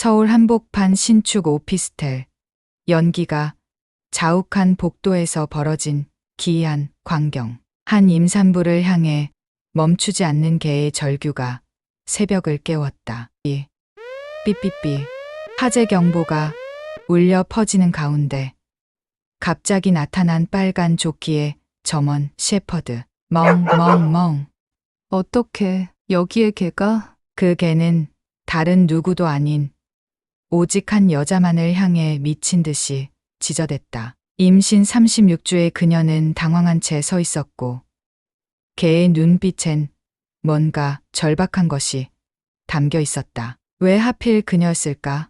서울 한복판 신축 오피스텔. 연기가 자욱한 복도에서 벌어진 기이한 광경. 한 임산부를 향해 멈추지 않는 개의 절규가 새벽을 깨웠다. 삐삐삐. 화재 경보가 울려 퍼지는 가운데 갑자기 나타난 빨간 조끼의 점원 셰퍼드. 멍멍멍. 어떻게 여기에 개가? 그 개는 다른 누구도 아닌 오직 한 여자만을 향해 미친 듯이 지저댔다. 임신 36주의 그녀는 당황한 채 서 있었고 개의 눈빛엔 뭔가 절박한 것이 담겨 있었다. 왜 하필 그녀였을까?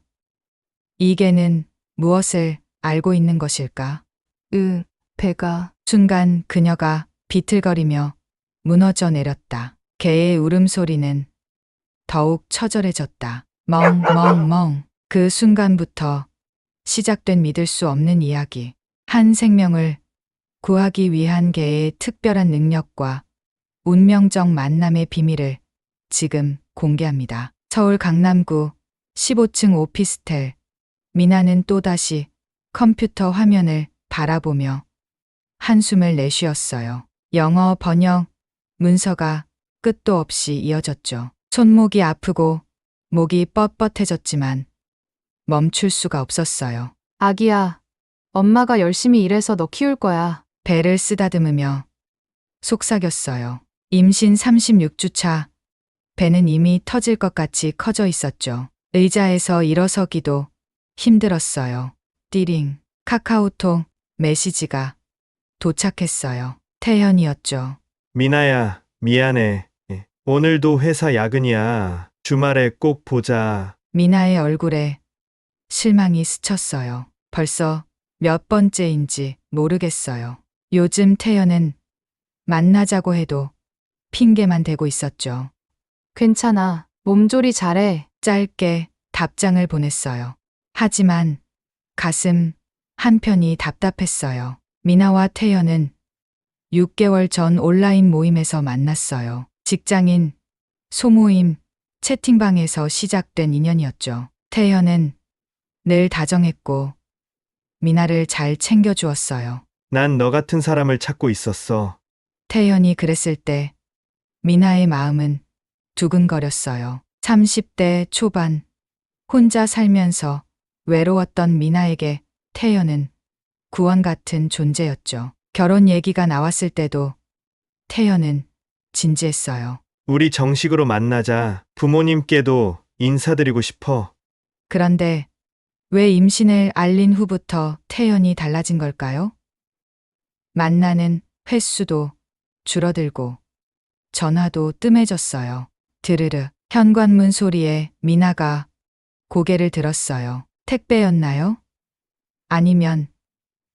이 개는 무엇을 알고 있는 것일까? 배가. 순간 그녀가 비틀거리며 무너져 내렸다. 개의 울음소리는 더욱 처절해졌다. 멍멍멍. 그 순간부터 시작된 믿을 수 없는 이야기. 한 생명을 구하기 위한 개의 특별한 능력과 운명적 만남의 비밀을 지금 공개합니다. 서울 강남구 15층 오피스텔. 미나는 또다시 컴퓨터 화면을 바라보며 한숨을 내쉬었어요. 영어 번역 문서가 끝도 없이 이어졌죠. 손목이 아프고 목이 뻣뻣해졌지만 멈출 수가 없었어요. 아기야, 엄마가 열심히 일해서 너 키울 거야. 배를 쓰다듬으며 속삭였어요. 임신 36주 차. 배는 이미 터질 것 같이 커져 있었죠. 의자에서 일어서기도 힘들었어요. 띠링. 카카오톡 메시지가 도착했어요. 태현이었죠. 미나야, 미안해. 오늘도 회사 야근이야. 주말에 꼭 보자. 미나의 얼굴에 실망이 스쳤어요. 벌써 몇 번째인지 모르겠어요. 요즘 태연은 만나자고 해도 핑계만 대고 있었죠. 괜찮아. 몸조리 잘해. 짧게 답장을 보냈어요. 하지만 가슴 한편이 답답했어요. 미나와 태연은 6개월 전 온라인 모임에서 만났어요. 직장인 소모임 채팅방에서 시작된 인연이었죠. 태연은 늘 다정했고 미나를 잘 챙겨주었어요. 난 너 같은 사람을 찾고 있었어. 태연이 그랬을 때 미나의 마음은 두근거렸어요. 30대 초반 혼자 살면서 외로웠던 미나에게 태연은 구원 같은 존재였죠. 결혼 얘기가 나왔을 때도 태연은 진지했어요. 우리 정식으로 만나자. 부모님께도 인사드리고 싶어. 그런데 왜 임신을 알린 후부터 태연이 달라진 걸까요? 만나는 횟수도 줄어들고 전화도 뜸해졌어요. 드르르. 현관문 소리에 미나가 고개를 들었어요. 택배였나요? 아니면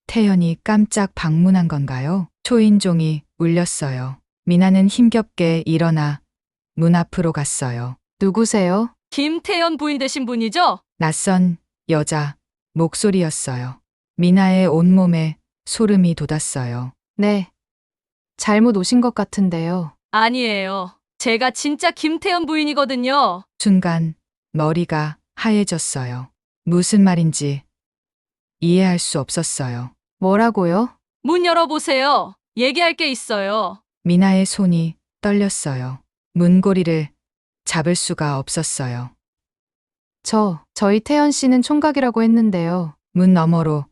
태연이 깜짝 방문한 건가요? 초인종이 울렸어요. 미나는 힘겹게 일어나 문 앞으로 갔어요. 누구세요? 김태연 부인 되신 분이죠? 낯선 여자 목소리였어요. 미나의 온몸에 소름이 돋았어요. 네. 잘못 오신 것 같은데요. 아니에요. 제가 진짜 김태연 부인이거든요. 순간 머리가 하얘졌어요. 무슨 말인지 이해할 수 없었어요. 뭐라고요? 문 열어보세요. 얘기할 게 있어요. 미나의 손이 떨렸어요. 문고리를 잡을 수가 없었어요. 저희 태연 씨는 총각이라고 했는데요. 문 너머로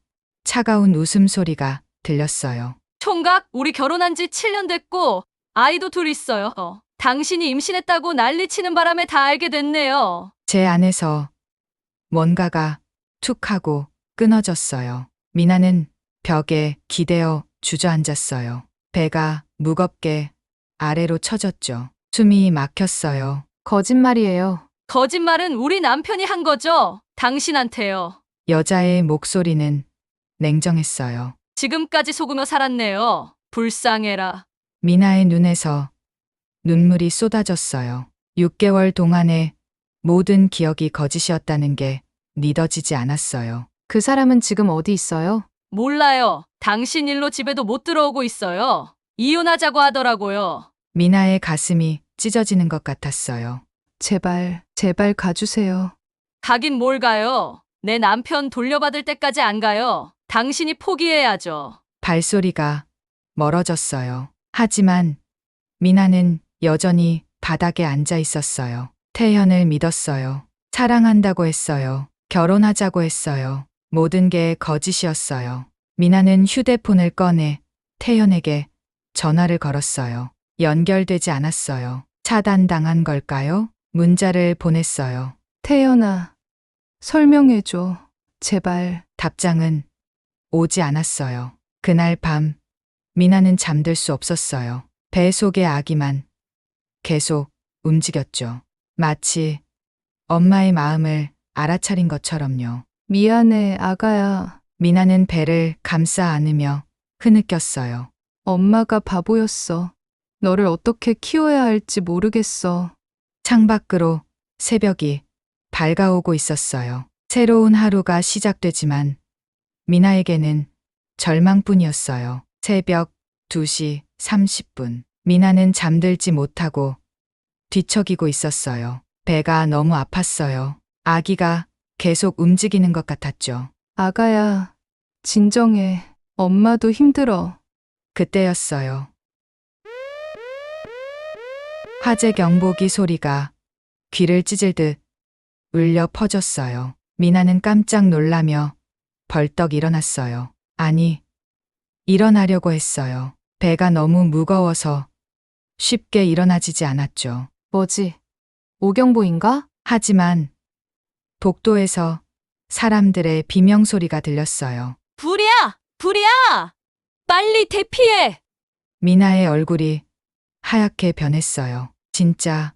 차가운 웃음소리가 들렸어요. 총각, 우리 결혼한 지 7년 됐고 아이도 둘 있어요. 당신이 임신했다고 난리치는 바람에 다 알게 됐네요. 제 안에서 뭔가가 툭 하고 끊어졌어요. 미나는 벽에 기대어 주저앉았어요. 배가 무겁게 아래로 처졌죠. 숨이 막혔어요. 거짓말이에요. 거짓말은 우리 남편이 한 거죠? 당신한테요. 여자의 목소리는 냉정했어요. 지금까지 속으며 살았네요. 불쌍해라. 미나의 눈에서 눈물이 쏟아졌어요. 6개월 동안의 모든 기억이 거짓이었다는 게 믿어지지 않았어요. 그 사람은 지금 어디 있어요? 몰라요. 당신 일로 집에도 못 들어오고 있어요. 이혼하자고 하더라고요. 미나의 가슴이 찢어지는 것 같았어요. 제발 가주세요. 가긴 뭘 가요. 내 남편 돌려받을 때까지 안 가요. 당신이 포기해야죠. 발소리가 멀어졌어요. 하지만 미나는 여전히 바닥에 앉아 있었어요. 태현을 믿었어요. 사랑한다고 했어요. 결혼하자고 했어요. 모든 게 거짓이었어요. 미나는 휴대폰을 꺼내 태현에게 전화를 걸었어요. 연결되지 않았어요. 차단당한 걸까요? 문자를 보냈어요. 태연아, 설명해줘. 제발. 답장은 오지 않았어요. 그날 밤 미나는 잠들 수 없었어요. 배 속의 아기만 계속 움직였죠. 마치 엄마의 마음을 알아차린 것처럼요. 미안해, 아가야. 미나는 배를 감싸 안으며 흐느꼈어요. 엄마가 바보였어. 너를 어떻게 키워야 할지 모르겠어. 창밖으로 새벽이 밝아오고 있었어요. 새로운 하루가 시작되지만 미나에게는 절망뿐이었어요. 새벽 2시 30분. 미나는 잠들지 못하고 뒤척이고 있었어요. 배가 너무 아팠어요. 아기가 계속 움직이는 것 같았죠. 아가야, 진정해. 엄마도 힘들어. 그때였어요. 화재 경보기 소리가 귀를 찢을 듯 울려 퍼졌어요. 미나는 깜짝 놀라며 벌떡 일어났어요. 아니, 일어나려고 했어요. 배가 너무 무거워서 쉽게 일어나지지 않았죠. 뭐지? 오경보인가? 하지만 복도에서 사람들의 비명소리가 들렸어요. 불이야! 불이야! 빨리 대피해! 미나의 얼굴이 하얗게 변했어요. 진짜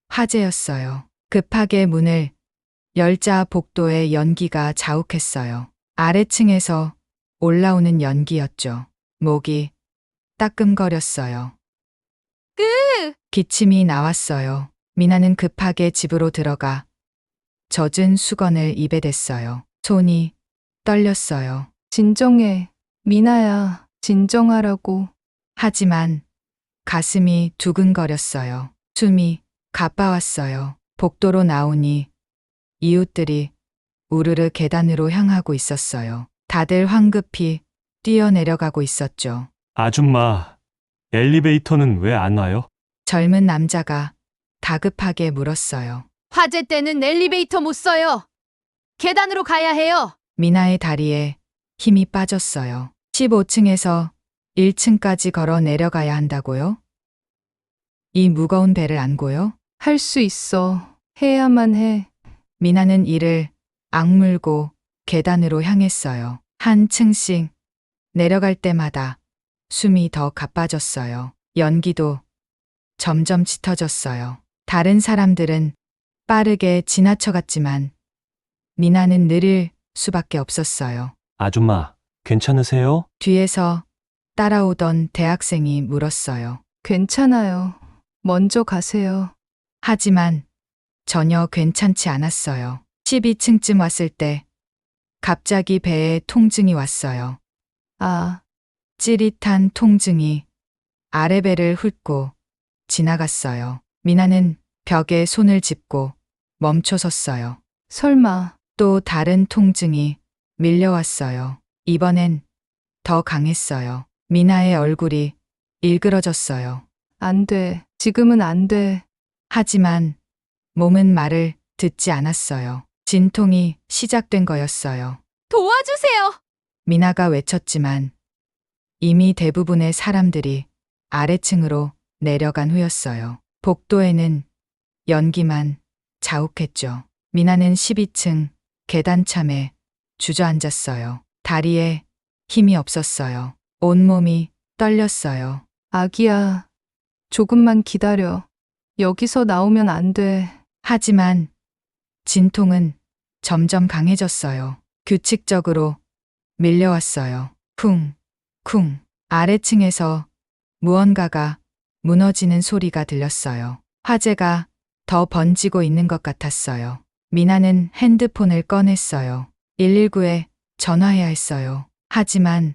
화재였어요. 급하게 문을 열자 복도에 연기가 자욱했어요. 아래층에서 올라오는 연기였죠. 목이 따끔거렸어요. 기침이 나왔어요. 미나는 급하게 집으로 들어가 젖은 수건을 입에 댔어요. 손이 떨렸어요. 진정해. 미나야, 진정하라고. 하지만 가슴이 두근거렸어요. 숨이 가빠왔어요. 복도로 나오니 이웃들이 우르르 계단으로 향하고 있었어요. 다들 황급히 뛰어내려가고 있었죠. 아줌마, 엘리베이터는 왜 안 와요? 젊은 남자가 다급하게 물었어요. 화재 때는 엘리베이터 못 써요. 계단으로 가야 해요. 미나의 다리에 힘이 빠졌어요. 15층에서 1층까지 걸어 내려가야 한다고요? 이 무거운 배를 안고요? 할 수 있어. 해야만 해. 미나는 이를 악물고 계단으로 향했어요. 한 층씩 내려갈 때마다 숨이 더 가빠졌어요. 연기도 점점 짙어졌어요. 다른 사람들은 빠르게 지나쳐갔지만 미나는 느릴 수밖에 없었어요. 아줌마, 괜찮으세요? 뒤에서 따라오던 대학생이 물었어요. 괜찮아요. 먼저 가세요. 하지만 전혀 괜찮지 않았어요. 12층쯤 왔을 때 갑자기 배에 통증이 왔어요. 아, 찌릿한 통증이 아래배를 훑고 지나갔어요. 미나는 벽에 손을 짚고 멈춰섰어요. 설마. 또 다른 통증이 밀려왔어요. 이번엔 더 강했어요. 미나의 얼굴이 일그러졌어요. 안 돼. 지금은 안 돼. 하지만 몸은 말을 듣지 않았어요. 진통이 시작된 거였어요. 도와주세요! 미나가 외쳤지만 이미 대부분의 사람들이 아래층으로 내려간 후였어요. 복도에는 연기만 자욱했죠. 미나는 12층 계단참에 주저앉았어요. 다리에 힘이 없었어요. 온몸이 떨렸어요. 아기야, 조금만 기다려. 여기서 나오면 안 돼. 하지만 진통은 점점 강해졌어요. 규칙적으로 밀려왔어요. 쿵, 쿵. 아래층에서 무언가가 무너지는 소리가 들렸어요. 화재가 더 번지고 있는 것 같았어요. 미나는 핸드폰을 꺼냈어요. 119에 전화해야 했어요. 하지만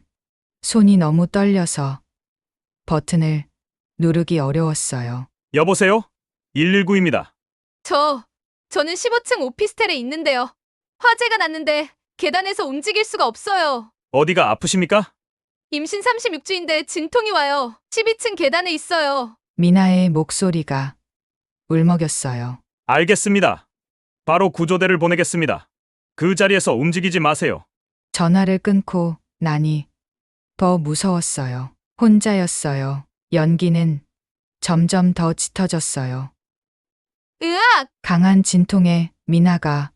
손이 너무 떨려서 버튼을 누르기 어려웠어요. 여보세요? 119입니다. 저 저는 15층 오피스텔에 있는데요. 화재가 났는데 계단에서 움직일 수가 없어요. 어디가 아프십니까? 임신 36주인데 진통이 와요. 12층 계단에 있어요. 미나의 목소리가 울먹였어요. 알겠습니다. 바로 구조대를 보내겠습니다. 그 자리에서 움직이지 마세요. 전화를 끊고 나니 더 무서웠어요. 혼자였어요. 연기는 점점 더 짙어졌어요. 으악! 강한 진통에 미나가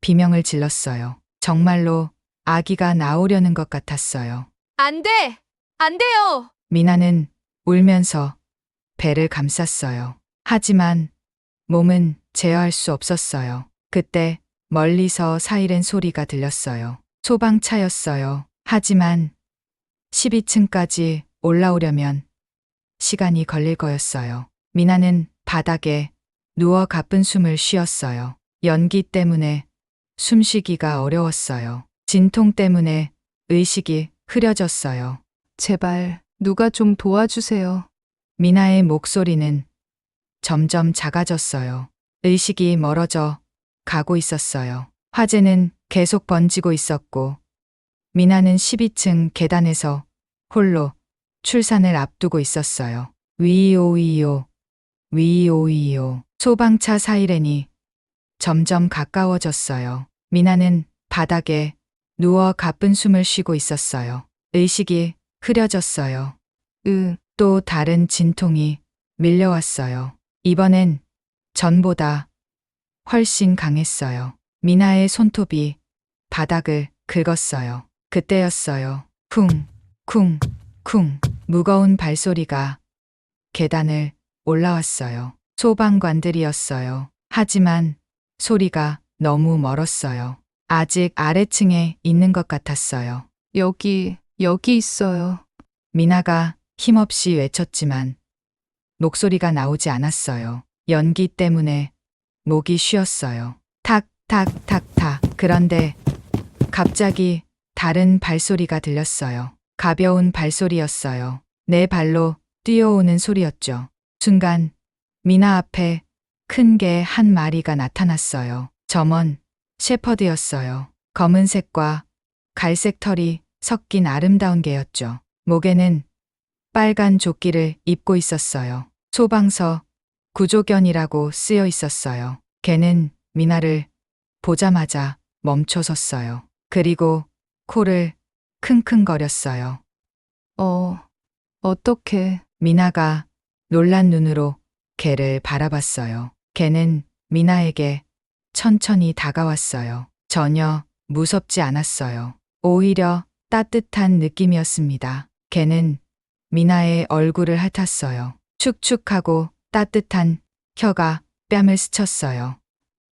비명을 질렀어요. 정말로 아기가 나오려는 것 같았어요. 안 돼! 안 돼요! 미나는 울면서 배를 감쌌어요. 하지만 몸은 제어할 수 없었어요. 그때 멀리서 사이렌 소리가 들렸어요. 소방차였어요. 하지만 12층까지 올라오려면 시간이 걸릴 거였어요. 미나는 바닥에 누워 가쁜 숨을 쉬었어요. 연기 때문에 숨쉬기가 어려웠어요. 진통 때문에 의식이 흐려졌어요. 제발 누가 좀 도와주세요. 미나의 목소리는 점점 작아졌어요. 의식이 멀어져 가고 있었어요. 화재는 계속 번지고 있었고, 미나는 12층 계단에서 홀로 출산을 앞두고 있었어요. 위오위오, 위오위오. 소방차 사이렌이 점점 가까워졌어요. 미나는 바닥에 누워 가쁜 숨을 쉬고 있었어요. 의식이 흐려졌어요. 또 다른 진통이 밀려왔어요. 이번엔 전보다 훨씬 강했어요. 미나의 손톱이 바닥을 긁었어요. 그때였어요. 쿵, 쿵, 쿵. 무거운 발소리가 계단을 올라왔어요. 소방관들이었어요. 하지만 소리가 너무 멀었어요. 아직 아래층에 있는 것 같았어요. 여기 있어요. 미나가 힘없이 외쳤지만 목소리가 나오지 않았어요. 연기 때문에 목이 쉬었어요. 탁, 탁, 탁, 탁. 그런데 갑자기 다른 발소리가 들렸어요. 가벼운 발소리였어요. 내 발로 뛰어오는 소리였죠. 순간 미나 앞에 큰 개 한 마리가 나타났어요. 점원 셰퍼드였어요. 검은색과 갈색 털이 섞인 아름다운 개였죠. 목에는 빨간 조끼를 입고 있었어요. 소방서 구조견이라고 쓰여 있었어요. 개는 미나를 보자마자 멈춰섰어요. 그리고 코를 킁킁거렸어요. 어떻게? 미나가 놀란 눈으로 개를 바라봤어요. 개는 미나에게 천천히 다가왔어요. 전혀 무섭지 않았어요. 오히려 따뜻한 느낌이었습니다. 개는 미나의 얼굴을 핥았어요. 축축하고 따뜻한 혀가 뺨을 스쳤어요.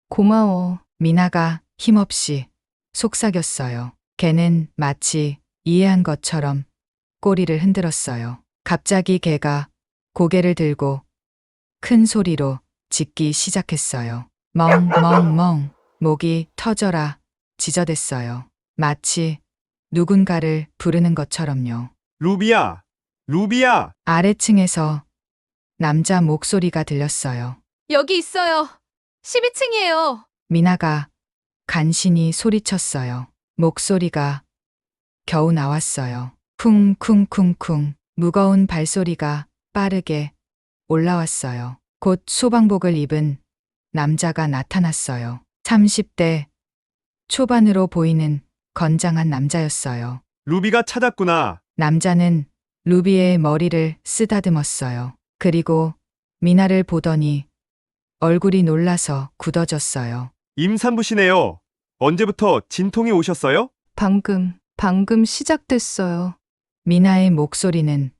고마워. 미나가 힘없이 속삭였어요. 개는 마치 이해한 것처럼 꼬리를 흔들었어요. 갑자기 개가 고개를 들고 큰 소리로 짖기 시작했어요. 멍멍멍. 목이 터져라 지저댔어요. 마치 누군가를 부르는 것처럼요. 루비야! 루비야! 아래층에서 남자 목소리가 들렸어요. 여기 있어요. 12층이에요. 미나가 간신히 소리쳤어요. 목소리가 겨우 나왔어요. 쿵쿵쿵쿵. 무거운 발소리가 빠르게 올라왔어요. 곧 소방복을 입은 남자가 나타났어요. 30대 초반으로 보이는 건장한 남자였어요. 루비가 찾았구나. 남자는 루비의 머리를 쓰다듬었어요. 그리고 미나를 보더니 얼굴이 놀라서 굳어졌어요. 임산부시네요. 언제부터 진통이 오셨어요? 방금 시작됐어요. 미나의 목소리는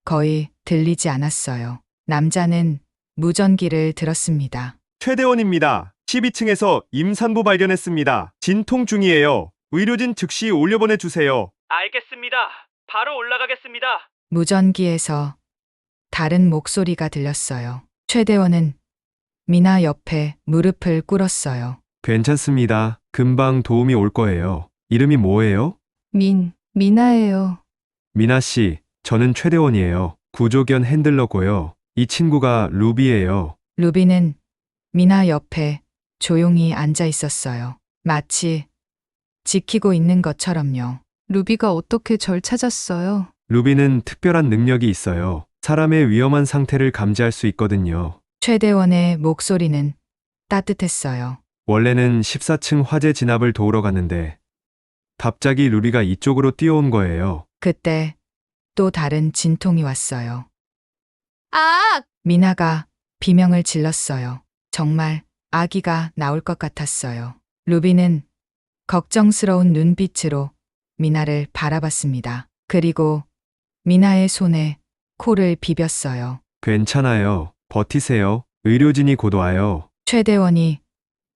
거의 들리지 않았어요. 남자는 무전기를 들었습니다. 최대원입니다. 12층에서 임산부 발견했습니다. 진통 중이에요. 의료진 즉시 올려보내주세요. 알겠습니다. 바로 올라가겠습니다. 무전기에서 다른 목소리가 들렸어요. 최대원은 미나 옆에 무릎을 꿇었어요. 괜찮습니다. 금방 도움이 올 거예요. 이름이 뭐예요? 미나예요. 미나 씨, 저는 최대원이에요. 구조견 핸들러고요. 이 친구가 루비예요. 루비는 미나 옆에 조용히 앉아 있었어요. 마치 지키고 있는 것처럼요. 루비가 어떻게 절 찾았어요? 루비는 특별한 능력이 있어요. 사람의 위험한 상태를 감지할 수 있거든요. 최대원의 목소리는 따뜻했어요. 원래는 14층 화재 진압을 도우러 갔는데 갑자기 루비가 이쪽으로 뛰어온 거예요. 그때 또 다른 진통이 왔어요. 아! 미나가 비명을 질렀어요. 정말 아기가 나올 것 같았어요. 루비는 걱정스러운 눈빛으로 미나를 바라봤습니다. 그리고 미나의 손에 코를 비볐어요. 괜찮아요. 버티세요. 의료진이 곧 와요. 최대원이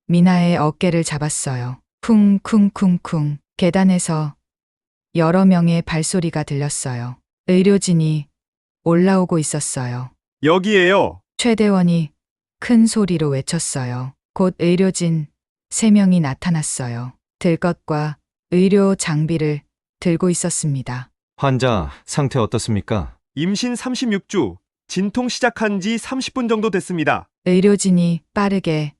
미나의 어깨를 잡았어요. 쿵쿵쿵쿵 계단에서 여러 명의 발소리가 들렸어요. 의료진이 올라오고 있었어요. 여기에요. 최대원이 큰 소리로 외쳤어요. 곧 의료진 3명이 나타났어요. 들것과 의료 장비를 들고 있었습니다. 환자 상태 어떻습니까? 임신 36주. 진통 시작한 지 30분 정도 됐습니다. 의료진이 빠르게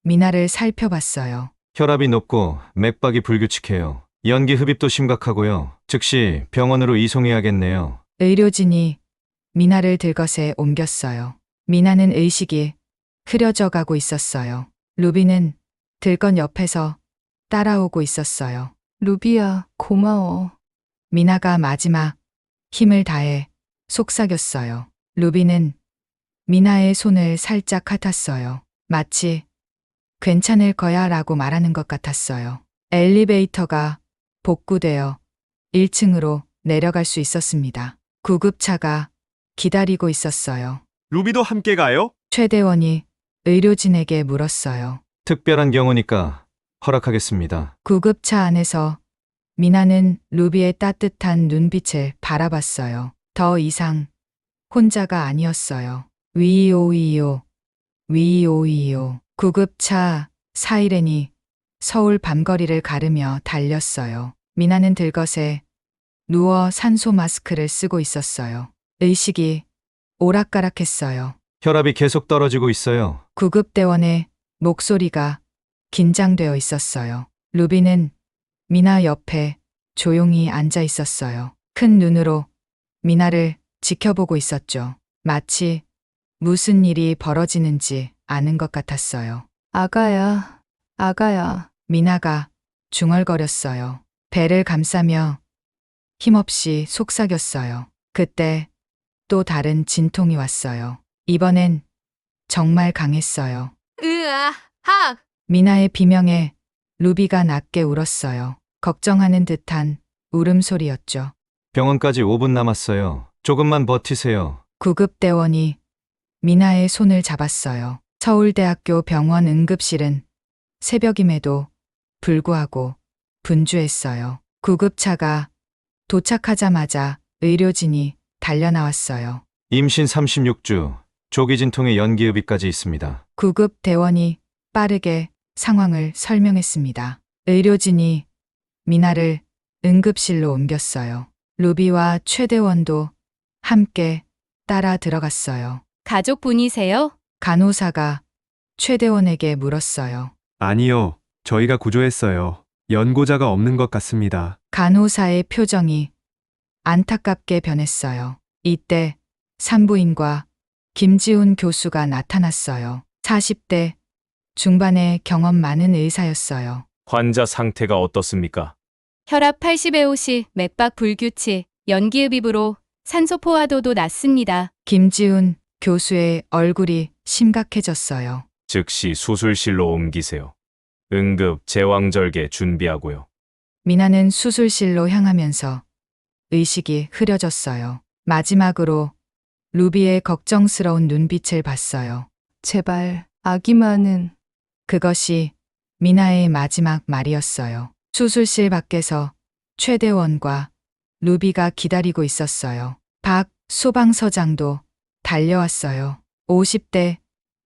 미나를 살펴봤어요. 혈압이 높고 맥박이 불규칙해요. 연기 흡입도 심각하고요. 즉시 병원으로 이송해야겠네요. 의료진이 미나를 들것에 옮겼어요. 미나는 의식이 흐려져 가고 있었어요. 루비는 들것 옆에서 따라오고 있었어요. 루비야, 고마워. 미나가 마지막 힘을 다해 속삭였어요. 루비는 미나의 손을 살짝 핥았어요. 마치 괜찮을 거야 라고 말하는 것 같았어요. 엘리베이터가 복구되어 1층으로 내려갈 수 있었습니다. 구급차가 기다리고 있었어요. 루비도 함께 가요? 최대원이 의료진에게 물었어요. 특별한 경우니까 허락하겠습니다. 구급차 안에서 미나는 루비의 따뜻한 눈빛을 바라봤어요. 더 이상 혼자가 아니었어요. 위오위오, 위오위오. 구급차 사이렌이 서울 밤거리를 가르며 달렸어요. 미나는 들것에 누워 산소 마스크를 쓰고 있었어요. 의식이 오락가락했어요. 혈압이 계속 떨어지고 있어요. 구급대원의 목소리가 긴장되어 있었어요. 루비는 미나 옆에 조용히 앉아 있었어요. 큰 눈으로 미나를 지켜보고 있었죠. 마치 무슨 일이 벌어지는지 아는 것 같았어요. 아가야, 아가야. 미나가 중얼거렸어요. 배를 감싸며 힘없이 속삭였어요. 그때 또 다른 진통이 왔어요. 이번엔 정말 강했어요. 으아! 미나의 비명에 루비가 낮게 울었어요. 걱정하는 듯한 울음소리였죠. 병원까지 5분 남았어요. 조금만 버티세요. 구급대원이 미나의 손을 잡았어요. 서울대학교 병원 응급실은 새벽임에도 불구하고 분주했어요. 구급차가 도착하자마자 의료진이 달려나왔어요. 임신 36주, 조기 진통에 연기 흡입까지 있습니다. 구급대원이 빠르게 상황을 설명했습니다. 의료진이 미나를 응급실로 옮겼어요. 루비와 최대원도 함께 따라 들어갔어요. 가족분이세요? 간호사가 최대원에게 물었어요. 아니요. 저희가 구조했어요. 연고자가 없는 것 같습니다. 간호사의 표정이 안타깝게 변했어요. 이때 산부인과 김지훈 교수가 나타났어요. 40대 중반의 경험 많은 의사였어요. 환자 상태가 어떻습니까? 혈압 80에 50, 맥박 불규칙, 연기흡입으로 산소 포화도도 낮습니다. 김지훈 교수의 얼굴이 심각해졌어요. 즉시 수술실로 옮기세요. 응급 제왕절개 준비하고요. 미나는 수술실로 향하면서 의식이 흐려졌어요. 마지막으로 루비의 걱정스러운 눈빛을 봤어요. 제발, 아기만은. 그것이 미나의 마지막 말이었어요. 수술실 밖에서 최대원과 루비가 기다리고 있었어요. 박 소방서장도 달려왔어요. 50대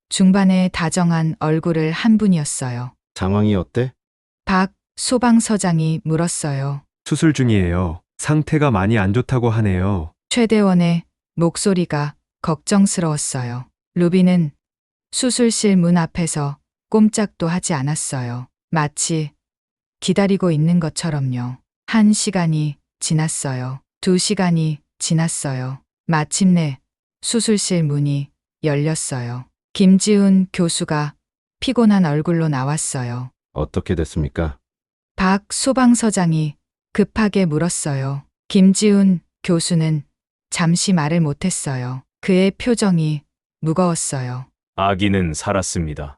중반의 다정한 얼굴을 한 분이었어요. 상황이 어때? 박 소방서장이 물었어요. 수술 중이에요. 상태가 많이 안 좋다고 하네요. 최대원의 목소리가 걱정스러웠어요. 루비는 수술실 문 앞에서 꼼짝도 하지 않았어요. 마치 기다리고 있는 것처럼요. 1시간이 지났어요. 2시간이 지났어요. 마침내 수술실 문이 열렸어요. 김지훈 교수가 피곤한 얼굴로 나왔어요. 어떻게 됐습니까? 박 소방서장이 급하게 물었어요. 김지훈 교수는 잠시 말을 못했어요. 그의 표정이 무거웠어요. 아기는 살았습니다.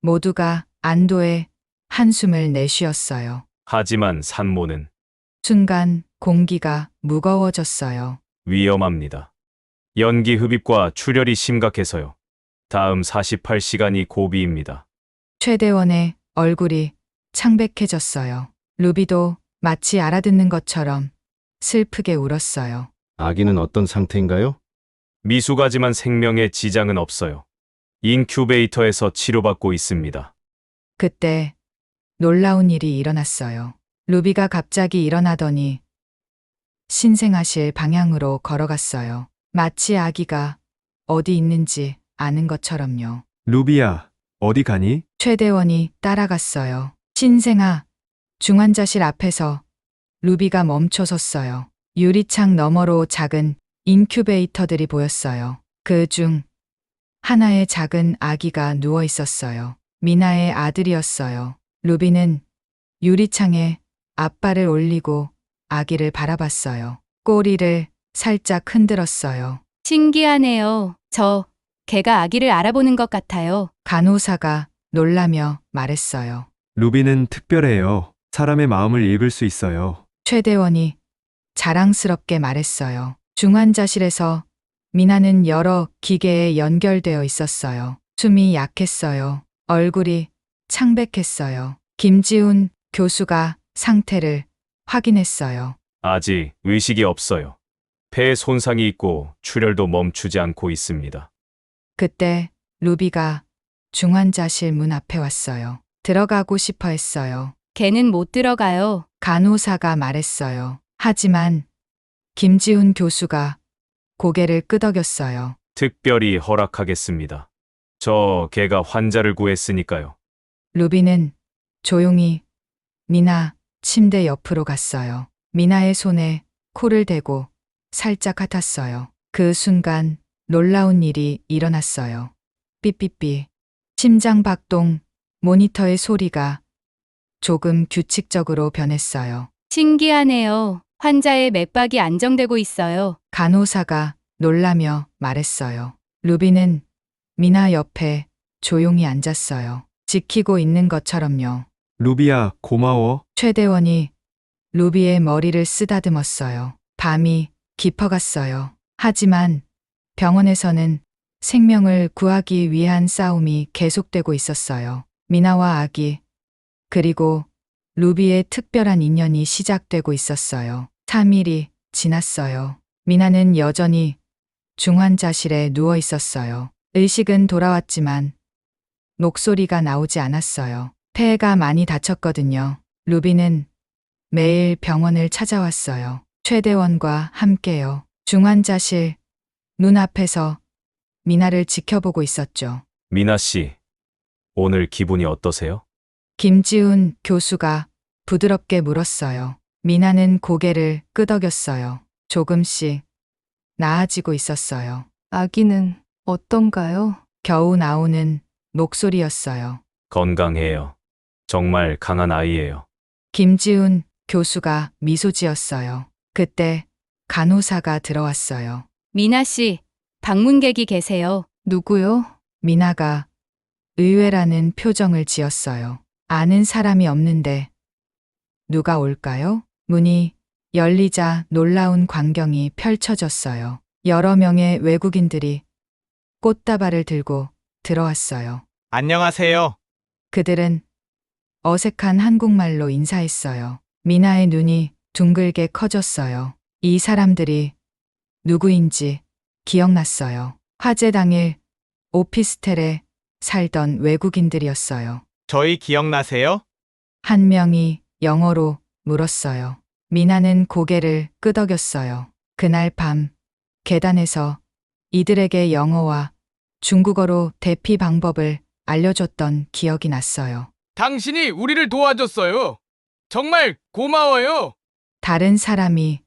모두가 안도의 한숨을 내쉬었어요. 하지만 산모는 순간 공기가 무거워졌어요. 위험합니다. 연기 흡입과 출혈이 심각해서요. 다음 48시간이 고비입니다. 최대원의 얼굴이 창백해졌어요. 루비도 마치 알아듣는 것처럼 슬프게 울었어요. 아기는 어떤 상태인가요? 미숙하지만 생명에 지장은 없어요. 인큐베이터에서 치료받고 있습니다. 그때 놀라운 일이 일어났어요. 루비가 갑자기 일어나더니 신생아실 방향으로 걸어갔어요. 마치 아기가 어디 있는지 아는 것처럼요. 루비야, 어디 가니? 최대원이 따라갔어요. 신생아 중환자실 앞에서 루비가 멈춰 섰어요. 유리창 너머로 작은 인큐베이터들이 보였어요. 그 중 하나의 작은 아기가 누워 있었어요. 미나의 아들이었어요. 루비는 유리창에 앞발을 올리고 아기를 바라봤어요. 꼬리를 살짝 흔들었어요. 신기하네요. 걔가 아기를 알아보는 것 같아요. 간호사가 놀라며 말했어요. 루비는 특별해요. 사람의 마음을 읽을 수 있어요. 최대원이 자랑스럽게 말했어요. 중환자실에서 미나는 여러 기계에 연결되어 있었어요. 숨이 약했어요. 얼굴이 창백했어요. 김지훈 교수가 상태를 확인했어요. 아직 의식이 없어요. 폐에 손상이 있고 출혈도 멈추지 않고 있습니다. 그때 루비가 중환자실 문 앞에 왔어요. 들어가고 싶어 했어요. 걔는 못 들어가요. 간호사가 말했어요. 하지만 김지훈 교수가 고개를 끄덕였어요. 특별히 허락하겠습니다. 걔가 환자를 구했으니까요. 루비는 조용히 미나 침대 옆으로 갔어요. 미나의 손에 코를 대고 살짝 핥았어요. 그 순간 놀라운 일이 일어났어요. 삐삐삐. 심장 박동, 모니터의 소리가 조금 규칙적으로 변했어요. 신기하네요. 환자의 맥박이 안정되고 있어요. 간호사가 놀라며 말했어요. 루비는 미나 옆에 조용히 앉았어요. 지키고 있는 것처럼요. 루비야, 고마워. 최대원이 루비의 머리를 쓰다듬었어요. 밤이 깊어갔어요. 하지만 병원에서는 생명을 구하기 위한 싸움이 계속되고 있었어요. 미나와 아기, 그리고 루비의 특별한 인연이 시작되고 있었어요. 3일이 지났어요. 미나는 여전히 중환자실에 누워 있었어요. 의식은 돌아왔지만 목소리가 나오지 않았어요. 폐가 많이 다쳤거든요. 루비는 매일 병원을 찾아왔어요. 최대원과 함께요. 중환자실 눈앞에서 미나를 지켜보고 있었죠. 미나 씨, 오늘 기분이 어떠세요? 김지훈 교수가 부드럽게 물었어요. 미나는 고개를 끄덕였어요. 조금씩 나아지고 있었어요. 아기는 어떤가요? 겨우 나오는 목소리였어요. 건강해요. 정말 강한 아이예요. 김지훈 교수가 미소 지었어요. 그때 간호사가 들어왔어요. 미나 씨, 방문객이 계세요. 누구요? 미나가 의외라는 표정을 지었어요. 아는 사람이 없는데 누가 올까요? 문이 열리자 놀라운 광경이 펼쳐졌어요. 여러 명의 외국인들이 꽃다발을 들고 들어왔어요. 안녕하세요. 그들은 어색한 한국말로 인사했어요. 미나의 눈이 둥글게 커졌어요. 이 사람들이 누구인지 기억났어요. 화재 당일 오피스텔에 살던 외국인들이었어요. 저희 기억나세요? 한 명이 영어로 물었어요. 미나는 고개를 끄덕였어요. 그날 밤 계단에서 이들에게 영어와 중국어로 대피 방법을 알려줬던 기억이 났어요. 당신이 우리를 도와줬어요. 정말 고마워요. 다른 사람이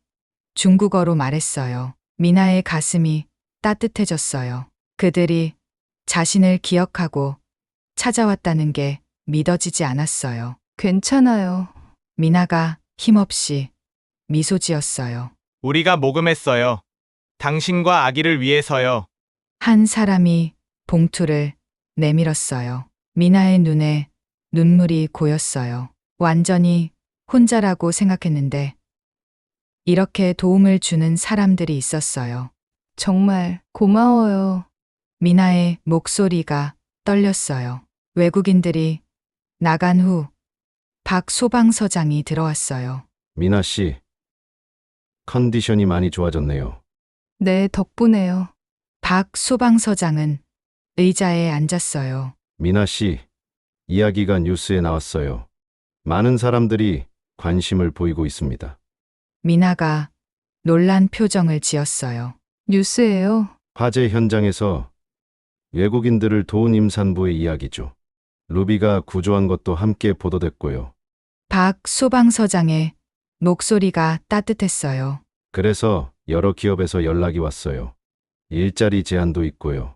중국어로 말했어요. 미나의 가슴이 따뜻해졌어요. 그들이 자신을 기억하고 찾아왔다는 게 믿어지지 않았어요. 괜찮아요. 미나가 힘없이 미소 지었어요. 우리가 모금했어요. 당신과 아기를 위해서요. 한 사람이 봉투를 내밀었어요. 미나의 눈에 눈물이 고였어요. 완전히 혼자라고 생각했는데 이렇게 도움을 주는 사람들이 있었어요. 정말 고마워요. 미나의 목소리가 떨렸어요. 외국인들이 나간 후 박 소방서장이 들어왔어요. 미나 씨, 컨디션이 많이 좋아졌네요. 네, 덕분에요. 박 소방서장은 의자에 앉았어요. 미나 씨, 이야기가 뉴스에 나왔어요. 많은 사람들이 관심을 보이고 있습니다. 미나가 놀란 표정을 지었어요. 뉴스예요. 화재 현장에서 외국인들을 도운 임산부의 이야기죠. 루비가 구조한 것도 함께 보도됐고요. 박 소방서장의 목소리가 따뜻했어요. 그래서 여러 기업에서 연락이 왔어요. 일자리 제안도 있고요.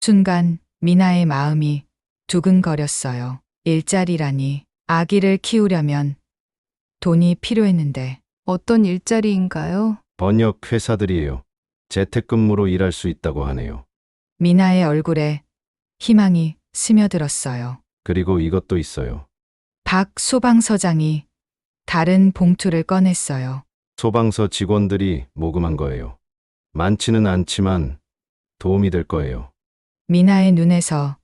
순간 미나의 마음이 두근거렸어요. 일자리라니 아기를 키우려면 돈이 필요했는데 어떤 일자리인가요? 번역 회사들이에요. 재택근무로 일할 수 있다고 하네요. 미나의 얼굴에 희망이 스며들었어요. 그리고 이것도 있어요. 박 소방서장이 다른 봉투를 꺼냈어요. 소방서 직원들이 모금한 거예요. 많지는 않지만 도움이 될 거예요. 미나의 눈에서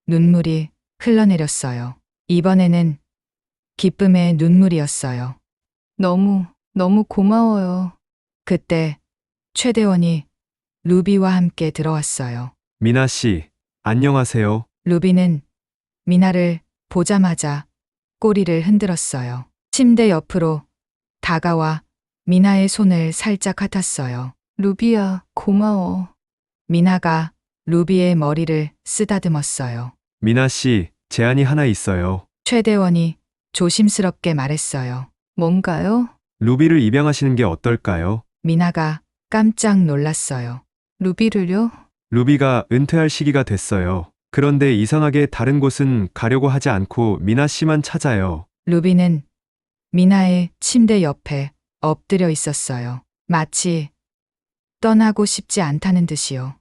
눈물이 흘러내렸어요. 이번에는 기쁨의 눈물이었어요. 너무 고마워요. 그때 최대원이 루비와 함께 들어왔어요. 미나 씨, 안녕하세요. 루비는 미나를 보자마자 꼬리를 흔들었어요. 침대 옆으로 다가와 미나의 손을 살짝 핫았어요. 루비야, 고마워. 미나가 루비의 머리를 쓰다듬었어요. 미나 씨, 제안이 하나 있어요. 최대원이 조심스럽게 말했어요. 뭔가요? 루비를 입양하시는 게 어떨까요? 미나가 깜짝 놀랐어요. 루비를요? 루비가 은퇴할 시기가 됐어요. 그런데 이상하게 다른 곳은 가려고 하지 않고 미나 씨만 찾아요. 루비는 미나의 침대 옆에 엎드려 있었어요. 마치 떠나고 싶지 않다는 듯이요.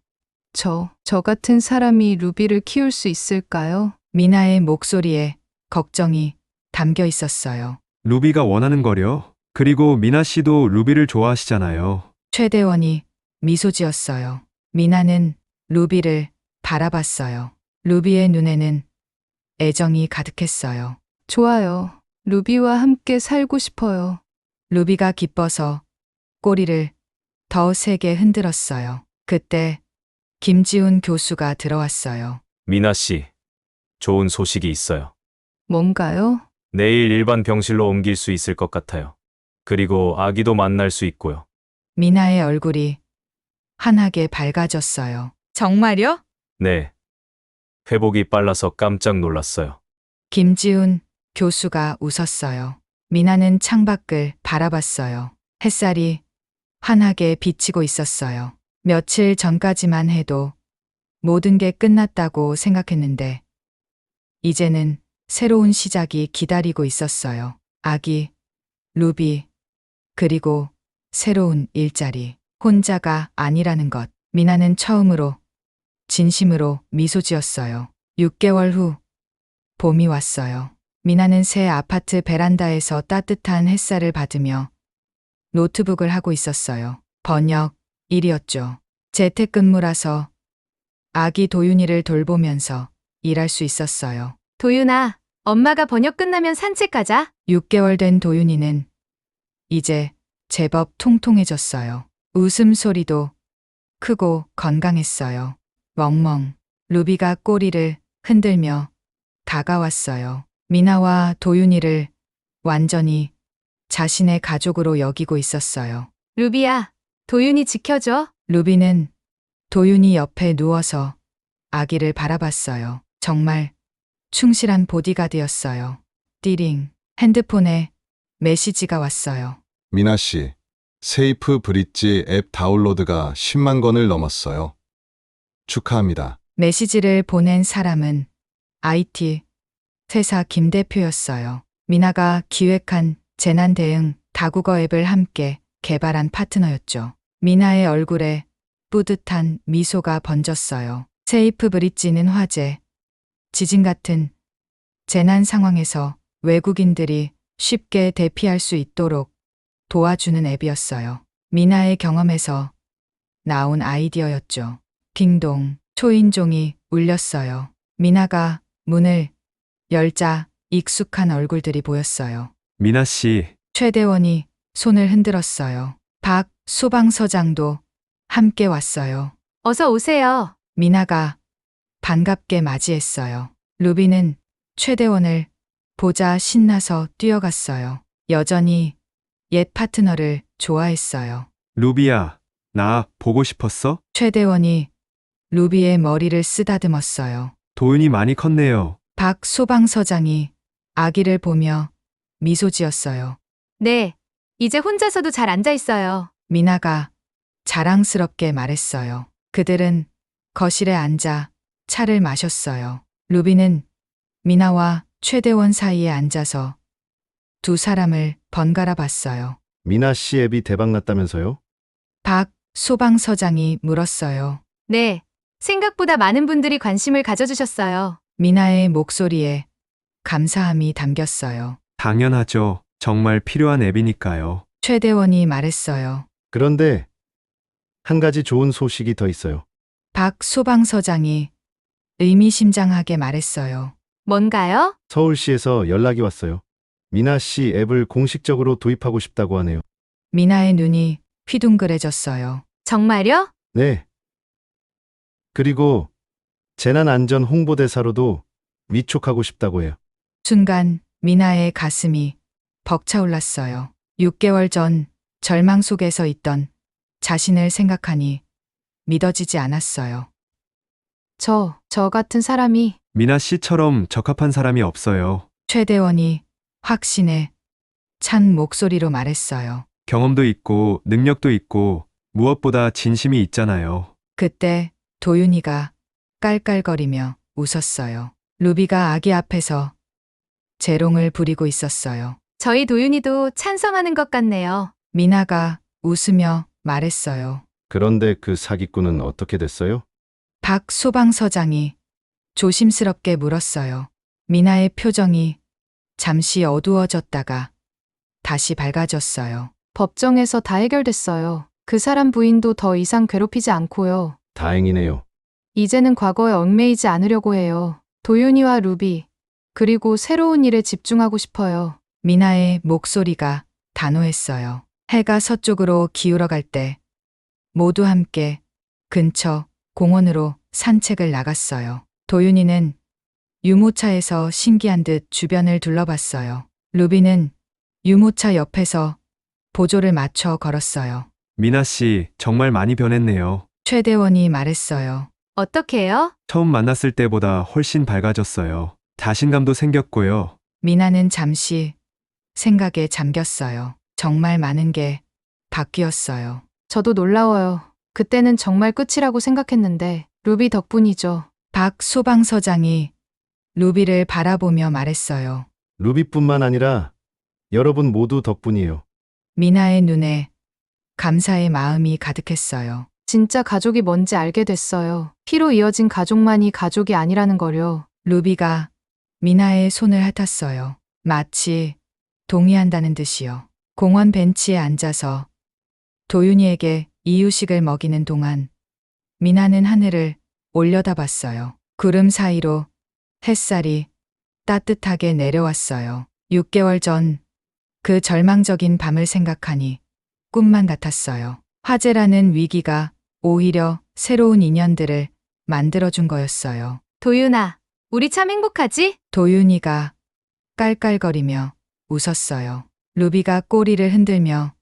저 같은 사람이 루비를 키울 수 있을까요? 미나의 목소리에 걱정이 담겨 있었어요. 루비가 원하는 거려. 그리고 미나 씨도 루비를 좋아하시잖아요. 최대원이 미소 지었어요. 미나는 루비를 바라봤어요. 루비의 눈에는 애정이 가득했어요. 좋아요. 루비와 함께 살고 싶어요. 루비가 기뻐서 꼬리를 더 세게 흔들었어요. 그때 김지훈 교수가 들어왔어요. 미나 씨, 좋은 소식이 있어요. 뭔가요? 내일 일반 병실로 옮길 수 있을 것 같아요. 그리고 아기도 만날 수 있고요. 미나의 얼굴이 환하게 밝아졌어요. 정말요? 네. 회복이 빨라서 깜짝 놀랐어요. 김지훈 교수가 웃었어요. 미나는 창밖을 바라봤어요. 햇살이 환하게 비치고 있었어요. 며칠 전까지만 해도 모든 게 끝났다고 생각했는데 이제는 새로운 시작이 기다리고 있었어요. 아기, 루비, 그리고 새로운 일자리. 혼자가 아니라는 것. 미나는 처음으로 진심으로 미소 지었어요. 6개월 후 봄이 왔어요. 미나는 새 아파트 베란다에서 따뜻한 햇살을 받으며 노트북을 하고 있었어요. 번역 일이었죠. 재택근무라서 아기 도윤이를 돌보면서 일할 수 있었어요. 도윤아, 엄마가 번역 끝나면 산책 가자. 6개월 된 도윤이는 이제 제법 통통해졌어요. 웃음소리도 크고 건강했어요. 멍멍. 루비가 꼬리를 흔들며 다가왔어요. 미나와 도윤이를 완전히 자신의 가족으로 여기고 있었어요. 루비야, 도윤이 지켜줘. 루비는 도윤이 옆에 누워서 아기를 바라봤어요. 정말 충실한 보디가드였어요. 띠링. 핸드폰에 메시지가 왔어요. 미나 씨, 세이프 브릿지 앱 다운로드가 10만 건을 넘었어요. 축하합니다. 메시지를 보낸 사람은 IT 회사 김 대표였어요. 미나가 기획한 재난 대응 다국어 앱을 함께 개발한 파트너였죠. 미나의 얼굴에 뿌듯한 미소가 번졌어요. 세이프 브릿지는 화재, 지진 같은 재난 상황에서 외국인들이 쉽게 대피할 수 있도록 도와주는 앱이었어요. 미나의 경험에서 나온 아이디어였죠. 빙동, 초인종이 울렸어요. 미나가 문을 열자 익숙한 얼굴들이 보였어요. 미나 씨, 최대원이 손을 흔들었어요. 박 소방서장도 함께 왔어요. 어서 오세요. 미나가 반갑게 맞이했어요. 루비는 최대원을 보자 신나서 뛰어갔어요. 여전히 옛 파트너를 좋아했어요. 루비야, 나 보고 싶었어? 최대원이 루비의 머리를 쓰다듬었어요. 도윤이 많이 컸네요. 박 소방서장이 아기를 보며 미소 지었어요. 네. 이제 혼자서도 잘 앉아 있어요. 미나가 자랑스럽게 말했어요. 그들은 거실에 앉아 차를 마셨어요. 루비는 미나와 최대원 사이에 앉아서 두 사람을 번갈아 봤어요. 미나 씨 앱이 대박났다면서요? 박 소방서장이 물었어요. 네. 생각보다 많은 분들이 관심을 가져주셨어요. 미나의 목소리에 감사함이 담겼어요. 당연하죠. 정말 필요한 앱이니까요. 최대원이 말했어요. 그런데 한 가지 좋은 소식이 더 있어요. 박 소방서장이 의미심장하게 말했어요. 뭔가요? 서울시에서 연락이 왔어요. 미나 씨 앱을 공식적으로 도입하고 싶다고 하네요. 미나의 눈이 휘둥그레졌어요. 정말요? 네. 그리고 재난안전 홍보대사로도 위촉하고 싶다고 해요. 순간 미나의 가슴이 벅차올랐어요. 6개월 전 절망 속에서 있던 자신을 생각하니 믿어지지 않았어요. 저 같은 사람이 미나 씨처럼 적합한 사람이 없어요. 최대원이 확신에 찬 목소리로 말했어요. 경험도 있고 능력도 있고 무엇보다 진심이 있잖아요. 그때 도윤이가 깔깔거리며 웃었어요. 루비가 아기 앞에서 재롱을 부리고 있었어요. 저희 도윤이도 찬성하는 것 같네요. 미나가 웃으며 말했어요. 그런데 그 사기꾼은 어떻게 됐어요? 박 소방서장이 조심스럽게 물었어요. 미나의 표정이 잠시 어두워졌다가 다시 밝아졌어요. 법정에서 다 해결됐어요. 그 사람 부인도 더 이상 괴롭히지 않고요. 다행이네요. 이제는 과거에 얽매이지 않으려고 해요. 도윤이와 루비, 그리고 새로운 일에 집중하고 싶어요. 미나의 목소리가 단호했어요. 해가 서쪽으로 기울어 갈 때 모두 함께 근처 공원으로 산책을 나갔어요. 도윤이는 유모차에서 신기한 듯 주변을 둘러봤어요. 루비는 유모차 옆에서 보조를 맞춰 걸었어요. 미나 씨, 정말 많이 변했네요. 최대원이 말했어요. 어떻게요? 처음 만났을 때보다 훨씬 밝아졌어요. 자신감도 생겼고요. 미나는 잠시 생각에 잠겼어요. 정말 많은 게 바뀌었어요. 저도 놀라워요. 그때는 정말 끝이라고 생각했는데 루비 덕분이죠. 박 소방서장이 루비를 바라보며 말했어요. 루비뿐만 아니라 여러분 모두 덕분이에요. 미나의 눈에 감사의 마음이 가득했어요. 진짜 가족이 뭔지 알게 됐어요. 피로 이어진 가족만이 가족이 아니라는 거요. 루비가 미나의 손을 핥았어요. 마치 동의한다는 듯이요. 공원 벤치에 앉아서 도윤이에게 이유식을 먹이는 동안 미나는 하늘을 올려다봤어요. 구름 사이로 햇살이 따뜻하게 내려왔어요. 6개월 전 그 절망적인 밤을 생각하니 꿈만 같았어요. 화재라는 위기가 오히려 새로운 인연들을 만들어준 거였어요. 도윤아, 우리 참 행복하지? 도윤이가 깔깔거리며 웃었어요. 루비가 꼬리를 흔들며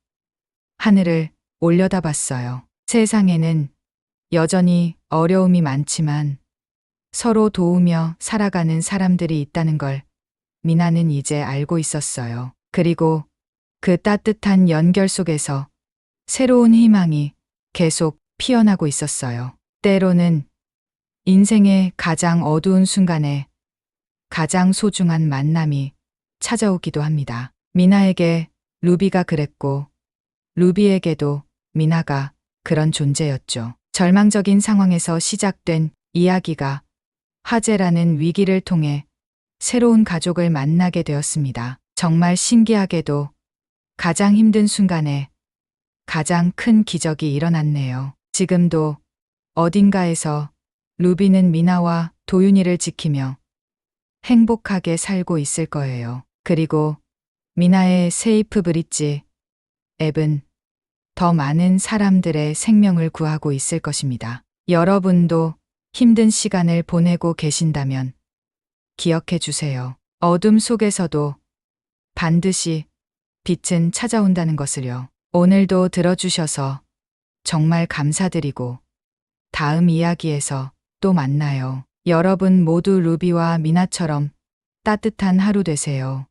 하늘을 올려다봤어요. 세상에는 여전히 어려움이 많지만 서로 도우며 살아가는 사람들이 있다는 걸 미나는 이제 알고 있었어요. 그리고 그 따뜻한 연결 속에서 새로운 희망이 계속 피어나고 있었어요. 때로는 인생의 가장 어두운 순간에 가장 소중한 만남이 찾아오기도 합니다. 미나에게 루비가 그랬고, 루비에게도 미나가 그런 존재였죠. 절망적인 상황에서 시작된 이야기가 화재라는 위기를 통해 새로운 가족을 만나게 되었습니다. 정말 신기하게도 가장 힘든 순간에 가장 큰 기적이 일어났네요. 지금도 어딘가에서 루비는 미나와 도윤이를 지키며 행복하게 살고 있을 거예요. 그리고 미나의 세이프 브릿지 앱은 더 많은 사람들의 생명을 구하고 있을 것입니다. 여러분도 힘든 시간을 보내고 계신다면 기억해 주세요. 어둠 속에서도 반드시 빛은 찾아온다는 것을요. 오늘도 들어주셔서 정말 감사드리고 다음 이야기에서 또 만나요. 여러분 모두 루비와 미나처럼 따뜻한 하루 되세요.